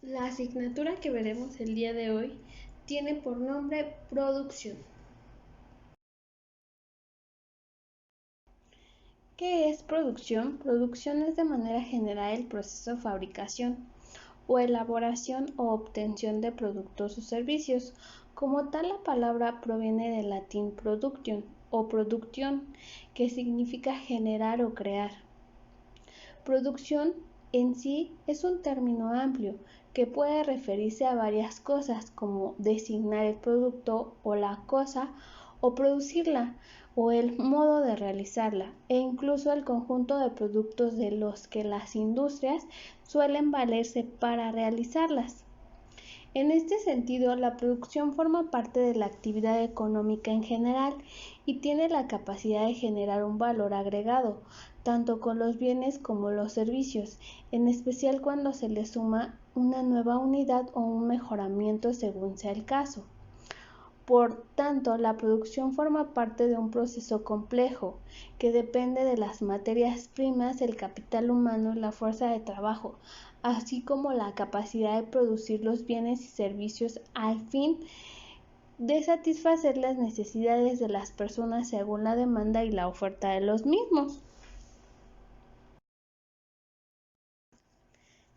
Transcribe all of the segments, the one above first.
La asignatura que veremos el día de hoy tiene por nombre Producción. ¿Qué es producción? Producción es de manera general el proceso de fabricación o elaboración o obtención de productos o servicios. Como tal, la palabra proviene del latín productio o producción, que significa generar o crear. Producción en sí es un término amplio que puede referirse a varias cosas como designar el producto o la cosa o producirla o el modo de realizarla e incluso el conjunto de productos de los que las industrias suelen valerse para realizarlas. En este sentido, la producción forma parte de la actividad económica en general y tiene la capacidad de generar un valor agregado, tanto con los bienes como los servicios, en especial cuando se le suma una nueva unidad o un mejoramiento según sea el caso. Por tanto, la producción forma parte de un proceso complejo que depende de las materias primas, el capital humano y la fuerza de trabajo, así como la capacidad de producir los bienes y servicios al fin de satisfacer las necesidades de las personas según la demanda y la oferta de los mismos.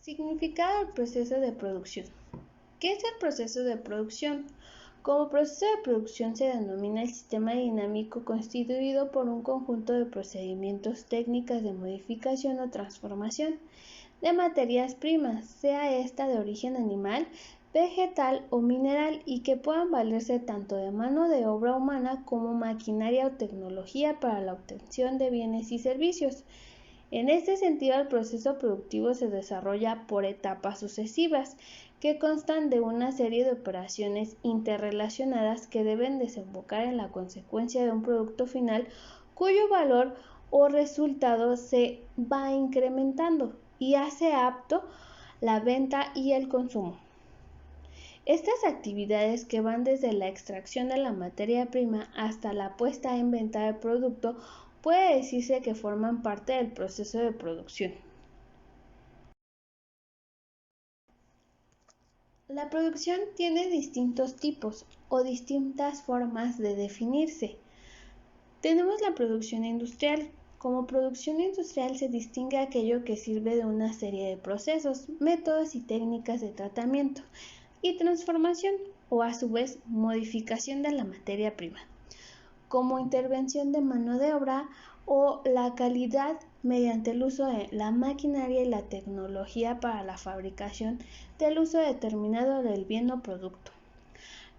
Significado del proceso de producción. ¿Qué es el proceso de producción? Como proceso de producción se denomina el sistema dinámico constituido por un conjunto de procedimientos, técnicas de modificación o transformación de materias primas, sea esta de origen animal, vegetal o mineral, y que puedan valerse tanto de mano de obra humana como maquinaria o tecnología para la obtención de bienes y servicios. En este sentido, el proceso productivo se desarrolla por etapas sucesivas, que constan de una serie de operaciones interrelacionadas que deben desembocar en la consecuencia de un producto final cuyo valor o resultado se va incrementando y hace apto la venta y el consumo. Estas actividades, que van desde la extracción de la materia prima hasta la puesta en venta del producto, puede decirse que forman parte del proceso de producción. La producción tiene distintos tipos o distintas formas de definirse. Tenemos la producción industrial. Como producción industrial se distingue aquello que sirve de una serie de procesos, métodos y técnicas de tratamiento y transformación, o a su vez modificación de la materia prima, como intervención de mano de obra o la calidad mediante el uso de la maquinaria y la tecnología para la fabricación del uso determinado del bien o producto.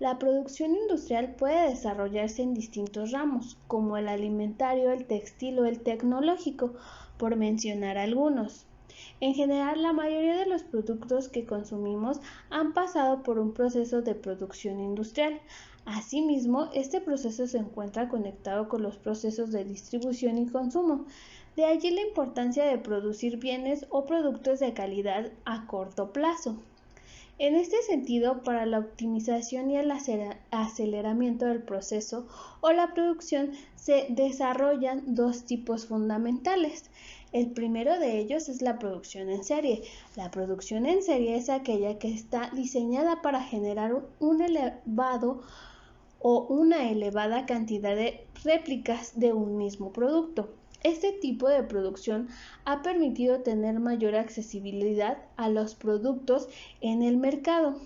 La producción industrial puede desarrollarse en distintos ramos, como el alimentario, el textil o el tecnológico, por mencionar algunos. En general, la mayoría de los productos que consumimos han pasado por un proceso de producción industrial. Asimismo, este proceso se encuentra conectado con los procesos de distribución y consumo. De allí la importancia de producir bienes o productos de calidad a corto plazo. En este sentido, para la optimización y el aceleramiento del proceso o la producción se desarrollan dos tipos fundamentales. El primero de ellos es la producción en serie. La producción en serie es aquella que está diseñada para generar una elevada cantidad de réplicas de un mismo producto. Este tipo de producción ha permitido tener mayor accesibilidad a los productos en el mercado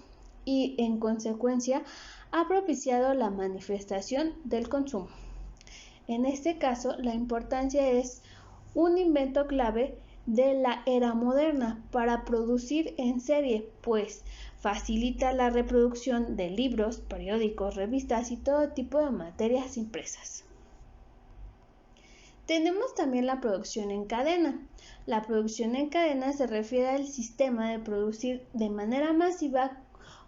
y, en consecuencia, ha propiciado la manifestación del consumo. En este caso, la importancia es un invento clave de la era moderna para producir en serie, pues facilita la reproducción de libros, periódicos, revistas y todo tipo de materias impresas. Tenemos también la producción en cadena. La producción en cadena se refiere al sistema de producir de manera masiva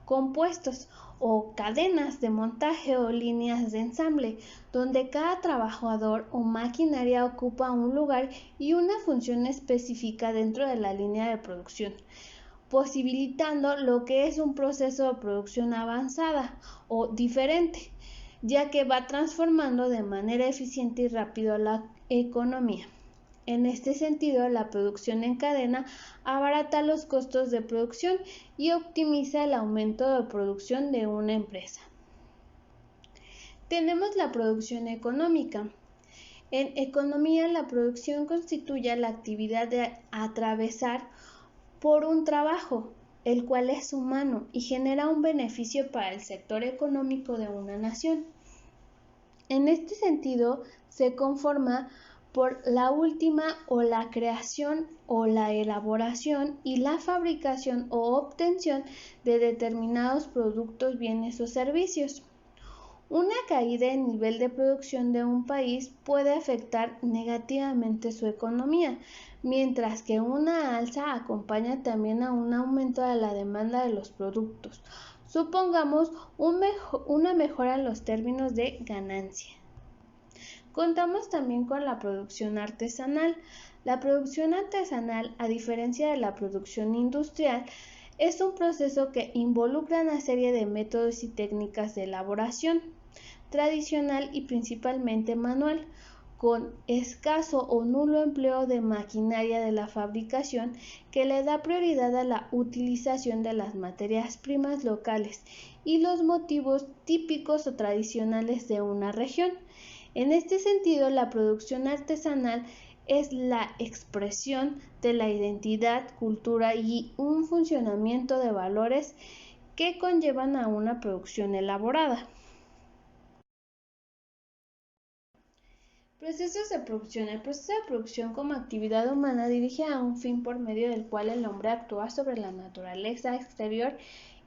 compuestos o cadenas de montaje o líneas de ensamble, donde cada trabajador o maquinaria ocupa un lugar y una función específica dentro de la línea de producción, posibilitando lo que es un proceso de producción avanzada o diferente, ya que va transformando de manera eficiente y rápido la economía. En este sentido, la producción en cadena abarata los costos de producción y optimiza el aumento de producción de una empresa. Tenemos la producción económica. En economía, la producción constituye la actividad de atravesar por un trabajo, el cual es humano y genera un beneficio para el sector económico de una nación. En este sentido, se conforma por la última o la creación o la elaboración y la fabricación o obtención de determinados productos, bienes o servicios. Una caída en nivel de producción de un país puede afectar negativamente su economía, mientras que una alza acompaña también a un aumento de la demanda de los productos. Supongamos una mejora en los términos de ganancia. Contamos también con la producción artesanal. La producción artesanal, a diferencia de la producción industrial, es un proceso que involucra una serie de métodos y técnicas de elaboración tradicional y principalmente manual, con escaso o nulo empleo de maquinaria de la fabricación que le da prioridad a la utilización de las materias primas locales y los motivos típicos o tradicionales de una región. En este sentido, la producción artesanal es la expresión de la identidad, cultura y un funcionamiento de valores que conllevan a una producción elaborada. Procesos de producción. El proceso de producción como actividad humana dirige a un fin por medio del cual el hombre actúa sobre la naturaleza exterior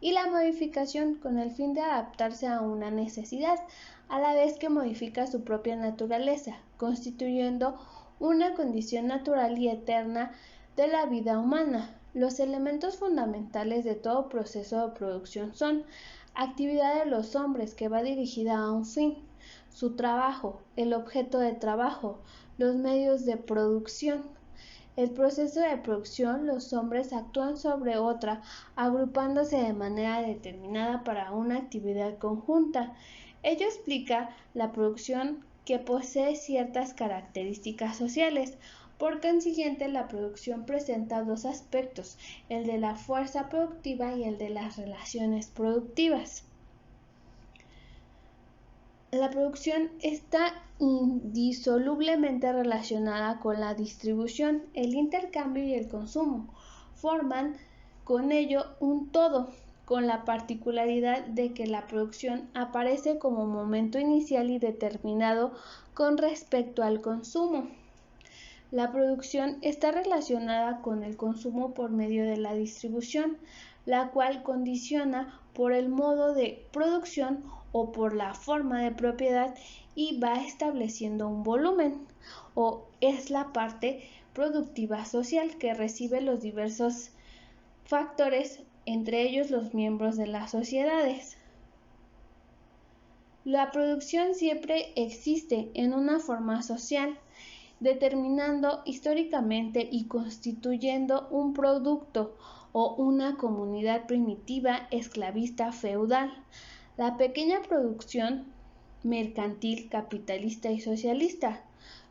y la modificación con el fin de adaptarse a una necesidad, a la vez que modifica su propia naturaleza, constituyendo una condición natural y eterna de la vida humana. Los elementos fundamentales de todo proceso de producción son actividad de los hombres que va dirigida a un fin, su trabajo, el objeto de trabajo, los medios de producción. El proceso de producción, los hombres actúan sobre otra, agrupándose de manera determinada para una actividad conjunta. Ello explica la producción que posee ciertas características sociales. Por consiguiente, la producción presenta dos aspectos, el de la fuerza productiva y el de las relaciones productivas. La producción está indisolublemente relacionada con la distribución, el intercambio y el consumo. Forman con ello un todo, con la particularidad de que la producción aparece como momento inicial y determinado con respecto al consumo. La producción está relacionada con el consumo por medio de la distribución, la cual condiciona por el modo de producción o por la forma de propiedad y va estableciendo un volumen, o es la parte productiva social que recibe los diversos factores, entre ellos los miembros de las sociedades. La producción siempre existe en una forma social, determinando históricamente y constituyendo un producto o una comunidad primitiva, esclavista, feudal. La pequeña producción mercantil, capitalista y socialista.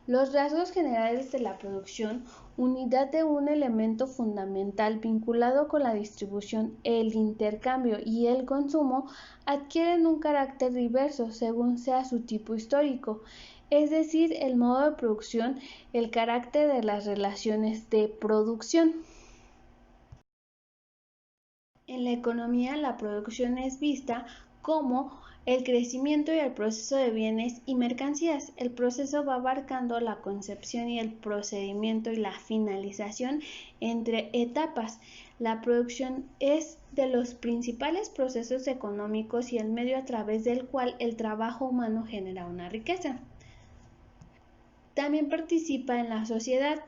Los rasgos generales de la producción, unidad de un elemento fundamental vinculado con la distribución, el intercambio y el consumo, adquieren un carácter diverso según sea su tipo histórico, es decir, el modo de producción, el carácter de las relaciones de producción. En la economía, la producción es vista como el crecimiento y el proceso de bienes y mercancías. El proceso va abarcando la concepción y el procedimiento y la finalización entre etapas. La producción es de los principales procesos económicos y el medio a través del cual el trabajo humano genera una riqueza. También participa en la sociedad.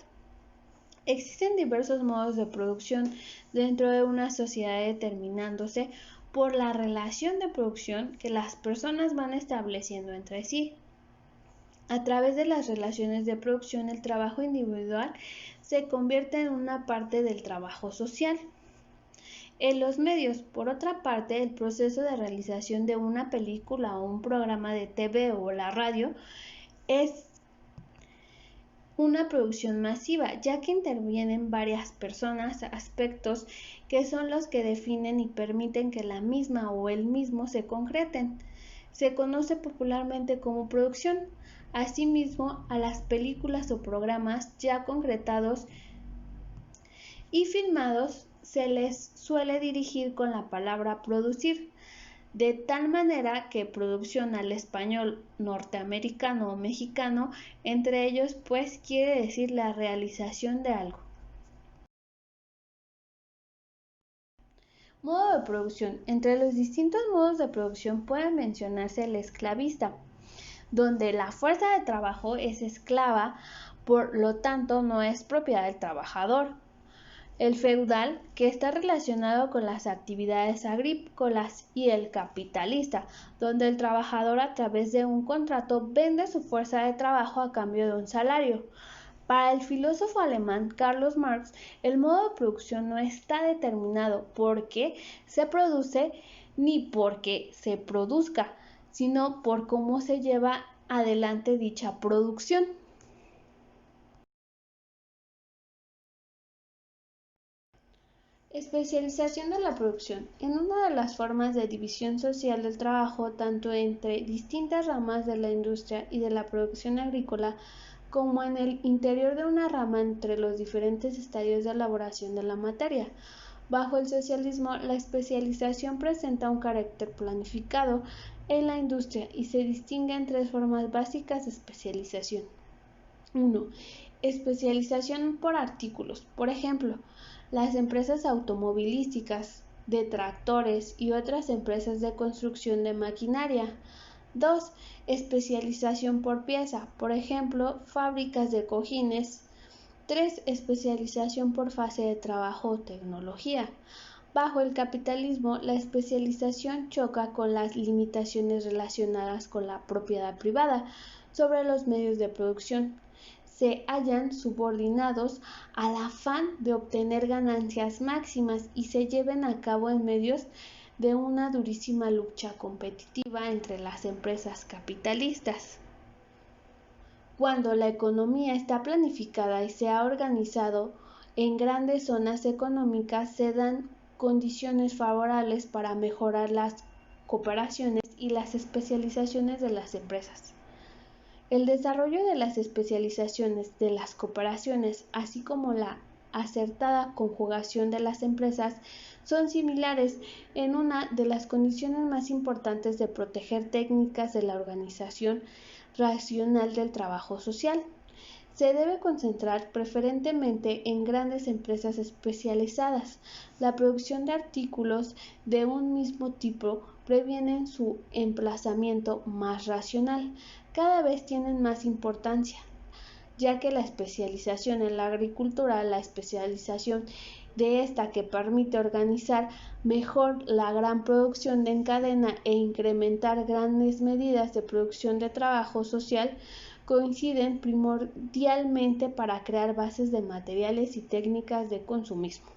Existen diversos modos de producción dentro de una sociedad determinándose por la relación de producción que las personas van estableciendo entre sí. A través de las relaciones de producción, el trabajo individual se convierte en una parte del trabajo social. En los medios, por otra parte, el proceso de realización de una película o un programa de TV o la radio es una producción masiva, ya que intervienen varias personas, aspectos que son los que definen y permiten que la misma o el mismo se concreten. Se conoce popularmente como producción. Asimismo, a las películas o programas ya concretados y filmados se les suele dirigir con la palabra producir, de tal manera que producción al español norteamericano o mexicano, entre ellos, pues quiere decir la realización de algo. Modo de producción. Entre los distintos modos de producción puede mencionarse el esclavista, donde la fuerza de trabajo es esclava, por lo tanto no es propiedad del trabajador. El feudal, que está relacionado con las actividades agrícolas, y el capitalista, donde el trabajador a través de un contrato vende su fuerza de trabajo a cambio de un salario. Para el filósofo alemán Carlos Marx, el modo de producción no está determinado por qué se produce ni por qué se produzca, sino por cómo se lleva adelante dicha producción. Especialización de la producción. En una de las formas de división social del trabajo, tanto entre distintas ramas de la industria y de la producción agrícola, como en el interior de una rama entre los diferentes estadios de elaboración de la materia. Bajo el socialismo, la especialización presenta un carácter planificado en la industria y se distingue en tres formas básicas de especialización. 1. Especialización por artículos. Por ejemplo, las empresas automovilísticas, de tractores y otras empresas de construcción de maquinaria. 2. Especialización por pieza. Por ejemplo, fábricas de cojines. 3. Especialización por fase de trabajo o tecnología. Bajo el capitalismo, la especialización choca con las limitaciones relacionadas con la propiedad privada sobre los medios de producción. Se hallan subordinados al afán de obtener ganancias máximas y se lleven a cabo en medios de una durísima lucha competitiva entre las empresas capitalistas. Cuando la economía está planificada y se ha organizado en grandes zonas económicas, se dan condiciones favorables para mejorar las cooperaciones y las especializaciones de las empresas. El desarrollo de las especializaciones de las cooperaciones, así como la acertada conjugación de las empresas, son similares en una de las condiciones más importantes de proteger técnicas de la organización racional del trabajo social. Se debe concentrar preferentemente en grandes empresas especializadas. La producción de artículos de un mismo tipo previene su emplazamiento más racional. Cada vez tienen más importancia, ya que la especialización en la agricultura, la especialización de esta que permite organizar mejor la gran producción en cadena e incrementar grandes medidas de producción de trabajo social, coinciden primordialmente para crear bases de materiales y técnicas de consumismo.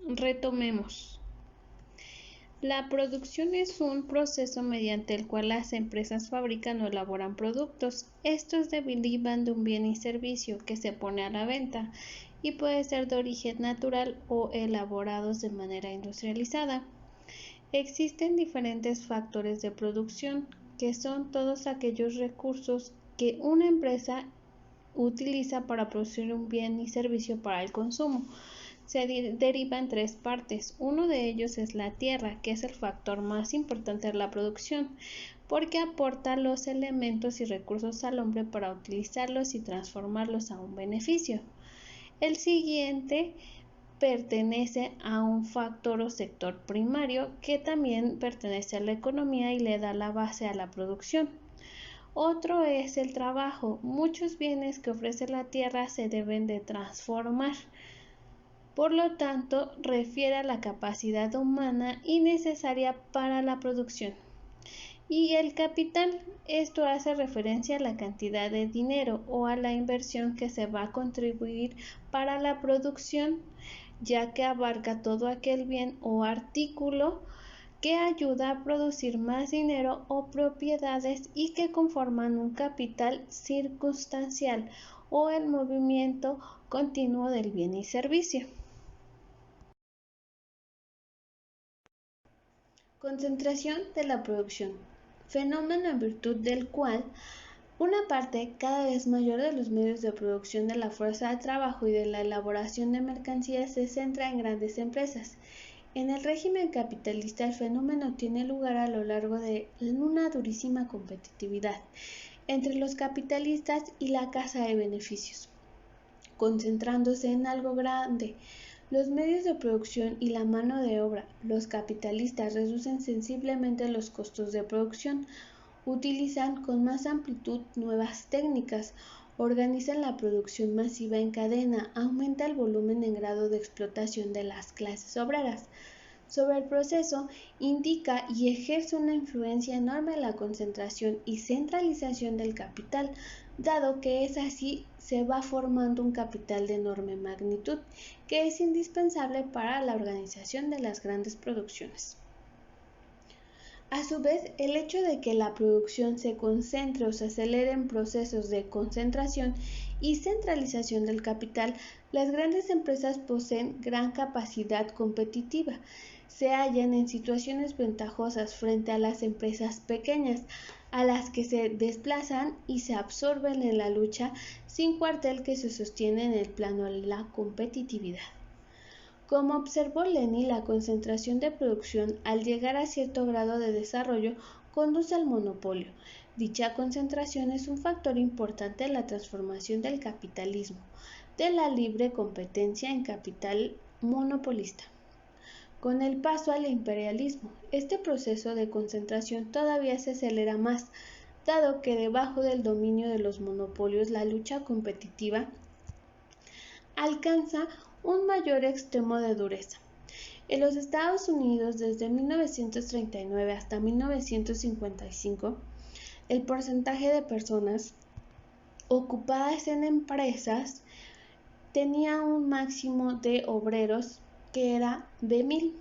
Retomemos. La producción es un proceso mediante el cual las empresas fabrican o elaboran productos. Estos derivan de un bien y servicio que se pone a la venta y puede ser de origen natural o elaborados de manera industrializada. Existen diferentes factores de producción, que son todos aquellos recursos que una empresa utiliza para producir un bien y servicio para el consumo. Se deriva en tres partes. Uno de ellos es la tierra, que es el factor más importante de la producción, porque aporta los elementos y recursos al hombre para utilizarlos y transformarlos a un beneficio. El siguiente pertenece a un factor o sector primario que también pertenece a la economía y le da la base a la producción. Otro es el trabajo. Muchos bienes que ofrece la tierra se deben de transformar. Por lo tanto, refiere a la capacidad humana y necesaria para la producción. Y el capital, esto hace referencia a la cantidad de dinero o a la inversión que se va a contribuir para la producción, ya que abarca todo aquel bien o artículo que ayuda a producir más dinero o propiedades y que conforman un capital circunstancial o el movimiento continuo del bien y servicio. Concentración de la producción, fenómeno en virtud del cual una parte cada vez mayor de los medios de producción de la fuerza de trabajo y de la elaboración de mercancías se centra en grandes empresas. En el régimen capitalista el fenómeno tiene lugar a lo largo de una durísima competitividad entre los capitalistas y la caza de beneficios, concentrándose en algo grande. Los medios de producción y la mano de obra. Los capitalistas reducen sensiblemente los costos de producción, utilizan con más amplitud nuevas técnicas, organizan la producción masiva en cadena, aumenta el volumen en grado de explotación de las clases obreras. Sobre el proceso, indica y ejerce una influencia enorme en la concentración y centralización del capital, dado que es así se va formando un capital de enorme magnitud, que es indispensable para la organización de las grandes producciones. A su vez, el hecho de que la producción se concentre o se acelere en procesos de concentración y centralización del capital, las grandes empresas poseen gran capacidad competitiva, se hallan en situaciones ventajosas frente a las empresas pequeñas, a las que se desplazan y se absorben en la lucha sin cuartel que se sostiene en el plano de la competitividad. Como observó Lenin, la concentración de producción al llegar a cierto grado de desarrollo conduce al monopolio. Dicha concentración es un factor importante en la transformación del capitalismo, de la libre competencia en capital monopolista. Con el paso al imperialismo, este proceso de concentración todavía se acelera más, dado que debajo del dominio de los monopolios la lucha competitiva alcanza un mayor extremo de dureza. En los Estados Unidos, desde 1939 hasta 1955, el porcentaje de personas ocupadas en empresas tenía un máximo de obreros que era de 1000.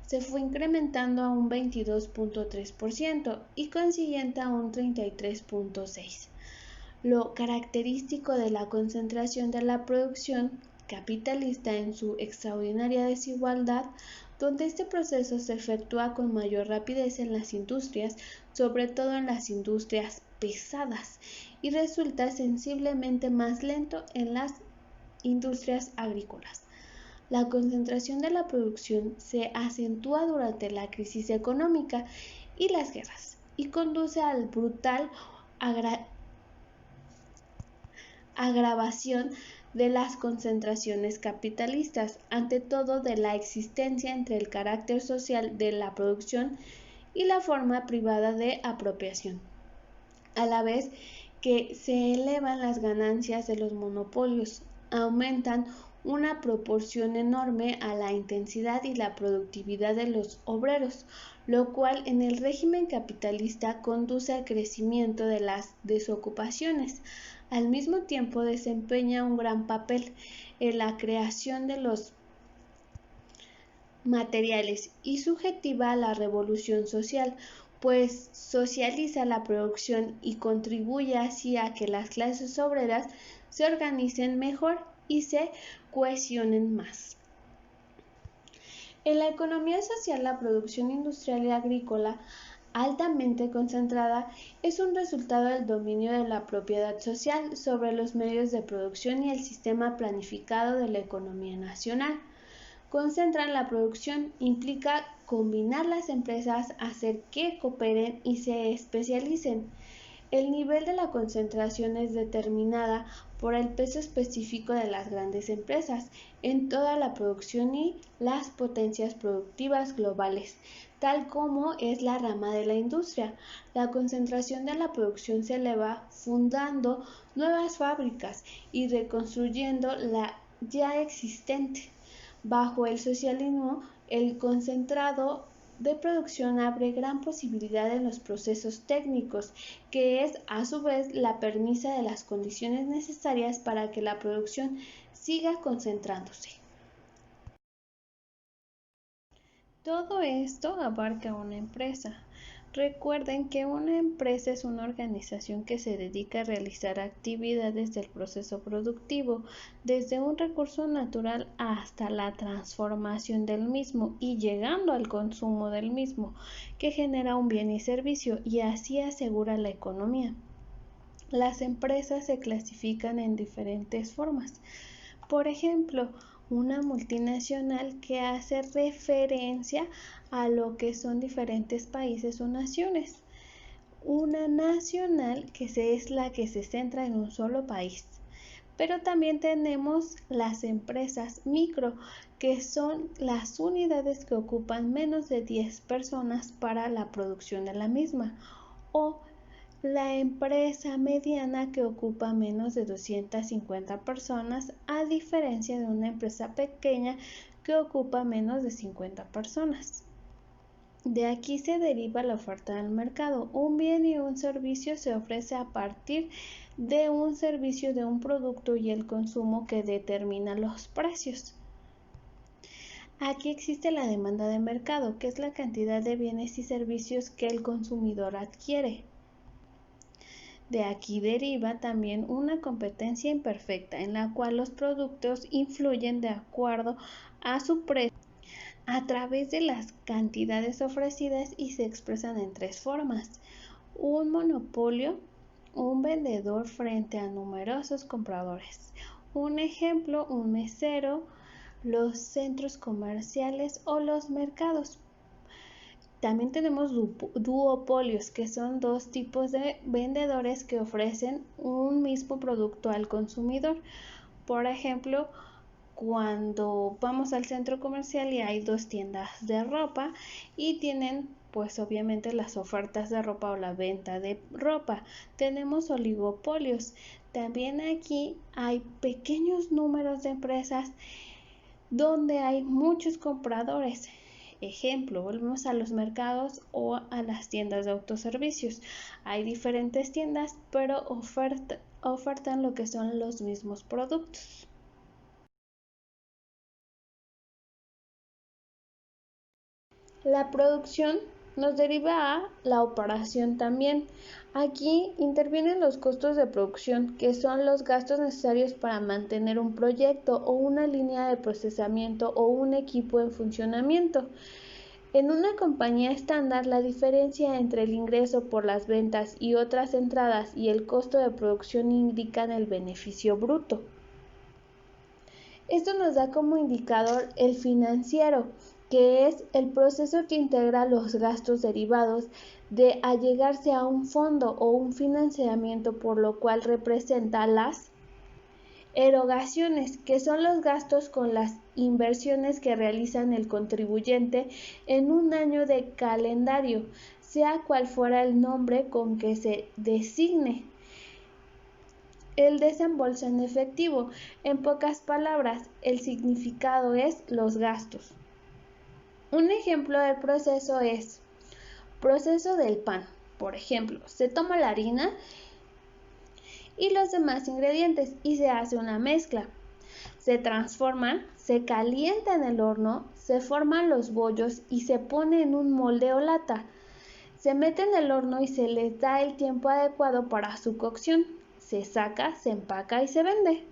Se fue incrementando a un 22.3% y consiguiente a un 33.6%. Lo característico de la concentración de la producción capitalista en su extraordinaria desigualdad, donde este proceso se efectúa con mayor rapidez en las industrias, sobre todo en las industrias pesadas, y resulta sensiblemente más lento en las industrias agrícolas. La concentración de la producción se acentúa durante la crisis económica y las guerras, y conduce al brutal agravación de las concentraciones capitalistas, ante todo de la existencia entre el carácter social de la producción y la forma privada de apropiación, a la vez que se elevan las ganancias de los monopolios, aumentan una proporción enorme a la intensidad y la productividad de los obreros, lo cual en el régimen capitalista conduce al crecimiento de las desocupaciones. Al mismo tiempo desempeña un gran papel en la creación de los materiales y subjetiva a la revolución social, pues socializa la producción y contribuye así a que las clases obreras se organicen mejor y se cohesionen más. En la economía social, la producción industrial y agrícola altamente concentrada es un resultado del dominio de la propiedad social sobre los medios de producción y el sistema planificado de la economía nacional. Concentrar la producción implica combinar las empresas, hacer que cooperen y se especialicen. El nivel de la concentración es determinada por el peso específico de las grandes empresas en toda la producción y las potencias productivas globales, tal como es la rama de la industria. La concentración de la producción se eleva fundando nuevas fábricas y reconstruyendo la ya existente. Bajo el socialismo, el concentrado de producción abre gran posibilidad en los procesos técnicos, que es a su vez la premisa de las condiciones necesarias para que la producción siga concentrándose. Todo esto abarca una empresa. Recuerden que una empresa es una organización que se dedica a realizar actividades del proceso productivo, desde un recurso natural hasta la transformación del mismo y llegando al consumo del mismo, que genera un bien y servicio y así asegura la economía. Las empresas se clasifican en diferentes formas. Por ejemplo, una multinacional que hace referencia a lo que son diferentes países o naciones. Una nacional que es la que se centra en un solo país. Pero también tenemos las empresas micro, que son las unidades que ocupan menos de 10 personas para la producción de la misma. O la empresa mediana que ocupa menos de 250 personas, a diferencia de una empresa pequeña que ocupa menos de 50 personas. De aquí se deriva la oferta del mercado. Un bien y un servicio se ofrece a partir de un servicio, de un producto y el consumo que determina los precios. Aquí existe la demanda de mercado, que es la cantidad de bienes y servicios que el consumidor adquiere. De aquí deriva también una competencia imperfecta, en la cual los productos influyen de acuerdo a su precio a través de las cantidades ofrecidas y se expresan en tres formas: un monopolio, un vendedor frente a numerosos compradores. Un ejemplo, un mesero, los centros comerciales o los mercados. También tenemos duopolios, que son dos tipos de vendedores que ofrecen un mismo producto al consumidor. Por ejemplo, cuando vamos al centro comercial y hay dos tiendas de ropa y tienen pues obviamente las ofertas de ropa o la venta de ropa. Tenemos oligopolios. También aquí hay pequeños números de empresas donde hay muchos compradores. Ejemplo, volvemos a los mercados o a las tiendas de autoservicios. Hay diferentes tiendas, pero ofertan lo que son los mismos productos. La producción nos deriva a la operación también. Aquí intervienen los costos de producción, que son los gastos necesarios para mantener un proyecto o una línea de procesamiento o un equipo en funcionamiento. En una compañía estándar, la diferencia entre el ingreso por las ventas y otras entradas y el costo de producción indican el beneficio bruto. Esto nos da como indicador el financiero, que es el proceso que integra los gastos derivados de allegarse a un fondo o un financiamiento, por lo cual representa las erogaciones, que son los gastos con las inversiones que realizan el contribuyente en un año de calendario, sea cual fuera el nombre con que se designe el desembolso en efectivo. En pocas palabras, el significado es los gastos. Un ejemplo del proceso es proceso del pan. Por ejemplo, se toma la harina y los demás ingredientes y se hace una mezcla. Se transforman, se calienta en el horno, se forman los bollos y se pone en un molde o lata. Se mete en el horno y se les da el tiempo adecuado para su cocción. Se saca, se empaca y se vende.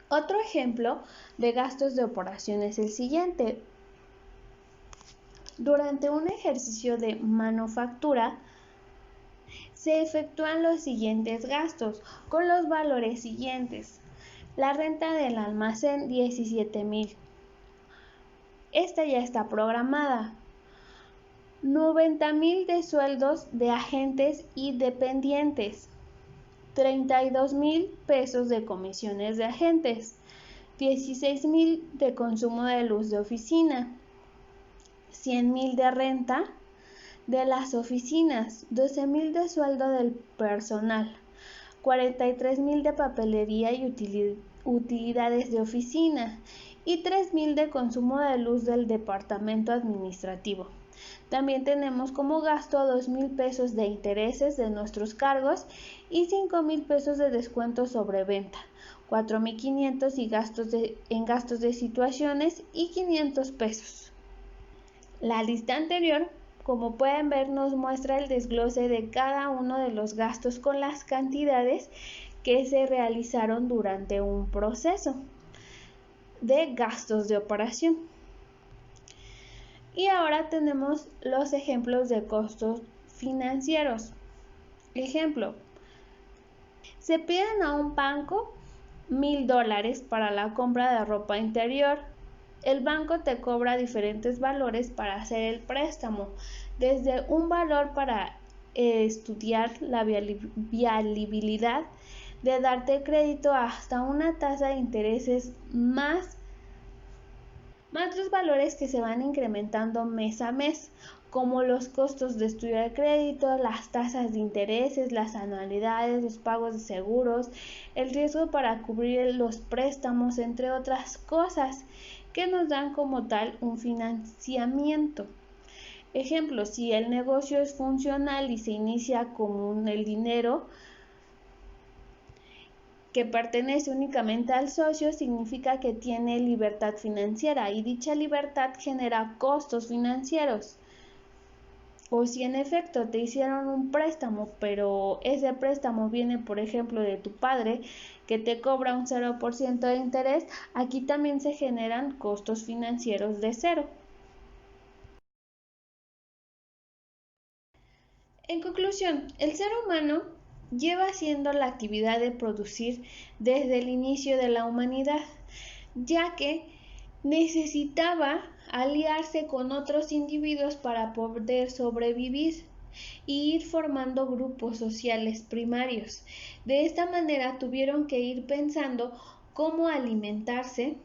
Otro ejemplo de gastos de operación es el siguiente. Durante un ejercicio de manufactura, se efectúan los siguientes gastos con los valores siguientes. La renta del almacén, 17,000. Esta ya está programada. 90,000 de sueldos de agentes y dependientes. 32,000 pesos de comisiones de agentes. 16,000 de consumo de luz de oficina. 100,000 de renta de las oficinas. 12,000 de sueldo del personal. 43,000 de papelería y utilidades de oficina y 3,000 de consumo de luz del departamento administrativo. También tenemos como gasto 2,000 pesos de intereses de nuestros cargos y 5,000 pesos de descuento sobre venta, 4,500 y en gastos de situaciones y 500 pesos. La lista anterior, como pueden ver, nos muestra el desglose de cada uno de los gastos con las cantidades que se realizaron durante un proceso de gastos de operación. Y ahora tenemos los ejemplos de costos financieros. Ejemplo, se piden a un banco $1,000 para la compra de ropa interior. El banco te cobra diferentes valores para hacer el préstamo, desde un valor para estudiar la viabilidad de darte crédito hasta una tasa de intereses más los valores que se van incrementando mes a mes, como los costos de estudio de crédito, las tasas de intereses, las anualidades, los pagos de seguros, el riesgo para cubrir los préstamos, entre otras cosas que nos dan como tal un financiamiento. Ejemplo, si el negocio es funcional y se inicia con el dinero que pertenece únicamente al socio, significa que tiene libertad financiera y dicha libertad genera costos financieros. O si en efecto te hicieron un préstamo, pero ese préstamo viene, por ejemplo, de tu padre, que te cobra un 0% de interés, aquí también se generan costos financieros de cero. En conclusión, el ser humano lleva haciendo la actividad de producir desde el inicio de la humanidad, ya que necesitaba aliarse con otros individuos para poder sobrevivir y ir formando grupos sociales primarios. De esta manera tuvieron que ir pensando cómo alimentarse,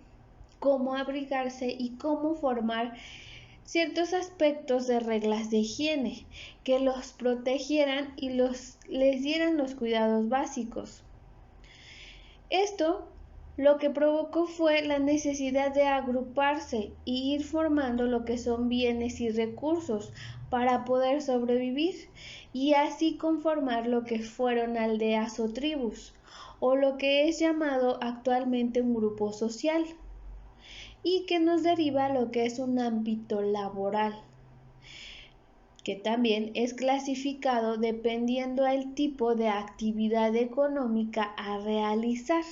cómo abrigarse y cómo formar ciertos aspectos de reglas de higiene que los protegieran y les dieran los cuidados básicos. Esto lo que provocó fue la necesidad de agruparse y ir formando lo que son bienes y recursos para poder sobrevivir y así conformar lo que fueron aldeas o tribus, o lo que es llamado actualmente un grupo social, y que nos deriva lo que es un ámbito laboral, que también es clasificado dependiendo del tipo de actividad económica a realizar.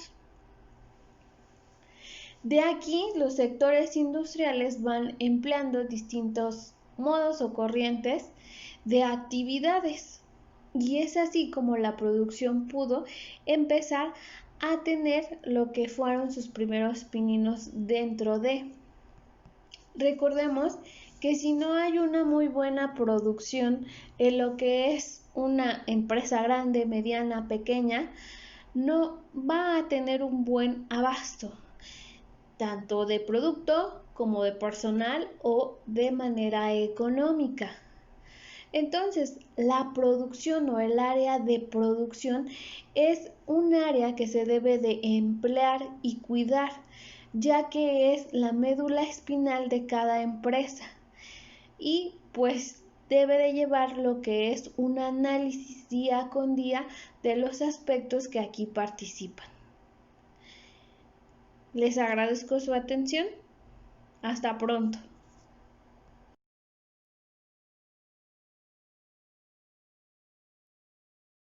De aquí los sectores industriales van empleando distintos modos o corrientes de actividades, y es así como la producción pudo empezar a tener lo que fueron sus primeros pininos dentro de. Recordemos que si no hay una muy buena producción en lo que es una empresa grande, mediana, pequeña, no va a tener un buen abasto, tanto de producto como de personal o de manera económica. Entonces, la producción o el área de producción es un área que se debe de emplear y cuidar, ya que es la médula espinal de cada empresa y pues debe de llevar lo que es un análisis día con día de los aspectos que aquí participan. Les agradezco su atención. Hasta pronto.